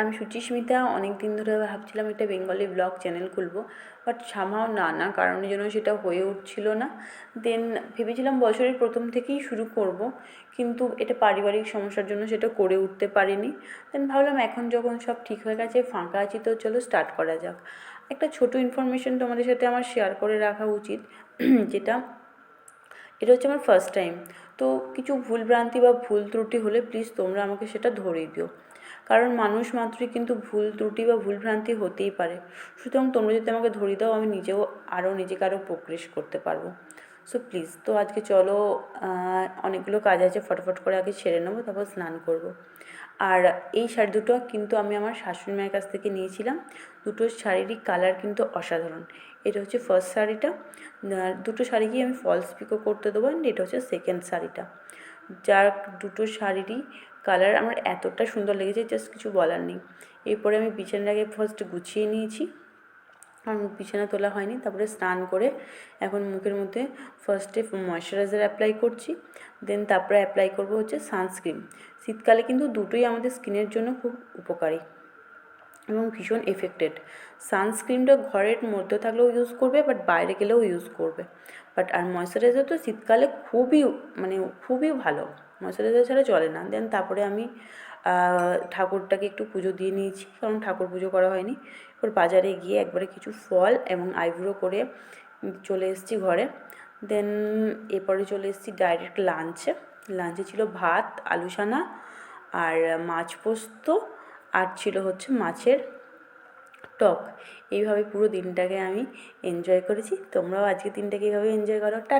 আমি সুচিস্মিতা। অনেক দিন ধরে ভাবছিলাম একটা বেঙ্গলি ব্লগ চ্যানেল খুলবো, বাট সামহাও নানা কারণের জন্য সেটা হয়ে উঠছিল না। দেন ভেবেছিলাম বছরের প্রথম থেকেই শুরু করব, কিন্তু এটা পারিবারিক সমস্যার জন্য সেটা করে উঠতে পারিনি। দেন ভাবলাম এখন যখন সব ঠিক হয়ে গেছে, ফাঁকা আছি, তো চলো স্টার্ট করা যাক। একটা ছোট ইনফরমেশন তোমাদের সাথে আমার শেয়ার করে রাখা উচিত, যেটা এটা হচ্ছে আমার ফার্স্ট টাইম। তো কিছু ভুলভ্রান্তি বা ভুল ত্রুটি হলে প্লিজ তোমরা আমাকে সেটা ধরিয়ে দিও, কারণ মানুষ মাত্রই কিন্তু ভুল ত্রুটি বা ভুলভ্রান্তি হতেই পারে। সুতরাং তোমরা যদি আমাকে ধরিয়ে দাও, আমি নিজেও নিজেকে আরও প্রোগ্রেস করতে পারবো। সো প্লিজ, তো আজকে চলো, অনেকগুলো কাজ আছে, ফটাফট করে আগে সেরে নেবো, তারপর স্নান করব। আর এই শাড়ি দুটো কিন্তু আমি আমার শাশুড়ি মায়ের কাছ থেকে নিয়েছিলাম। দুটো শাড়িরই কালার কিন্তু অসাধারণ। এটা হচ্ছে ফার্স্ট শাড়িটা, দুটো শাড়িকেই আমি ফলস পিকো করতে দেবো। অ্যান্ড এটা হচ্ছে সেকেন্ড শাড়িটা, যার দুটো শাড়িরই কালার আমার এতটা সুন্দর লেগেছে, জাস্ট কিছু বলার নেই। এরপরে আমি বিছানাটাকে ফার্স্ট গুছিয়ে নিয়েছি, আর বিছানা তোলা হয়নি। তারপরে স্নান করে এখন মুখের মধ্যে ফার্স্টে ময়শ্চারাইজার অ্যাপ্লাই করছি, দেন তারপরে অ্যাপ্লাই করব হচ্ছে সানস্ক্রিন। শীতকালে কিন্তু দুটোই আমাদের স্কিনের জন্য খুব উপকারী এবং ভীষণ এফেক্টেড। সানস্ক্রিনটা ঘরের মধ্যে থাকলেও ইউজ করবে, বাট বাইরে গেলেও ইউজ করবে। বাট আর ময়শ্চারাইজার তো শীতকালে খুবই ভালো, ময়শ্চারাইজার ছাড়া চলে না। দেন তারপরে আমি ঠাকুরটাকে একটু পুজো দিয়ে নিয়েছি, কারণ ঠাকুর পুজো করা হয়নি। এবার বাজারে গিয়ে একবারে কিছু ফল এবং আইব্রো করে চলে এসেছি ঘরে। দেন এরপরে চলে এসেছি ডাইরেক্ট লাঞ্চে ছিল ভাত, আলু সানা আর মাছ পোস্ত, আর ছিল হচ্ছে মাছের টক। এইভাবে পুরো দিনটাকে আমি এনজয় করেছি। তোমরাও আজকের দিনটাকে এইভাবে এনজয় করো। টাটা।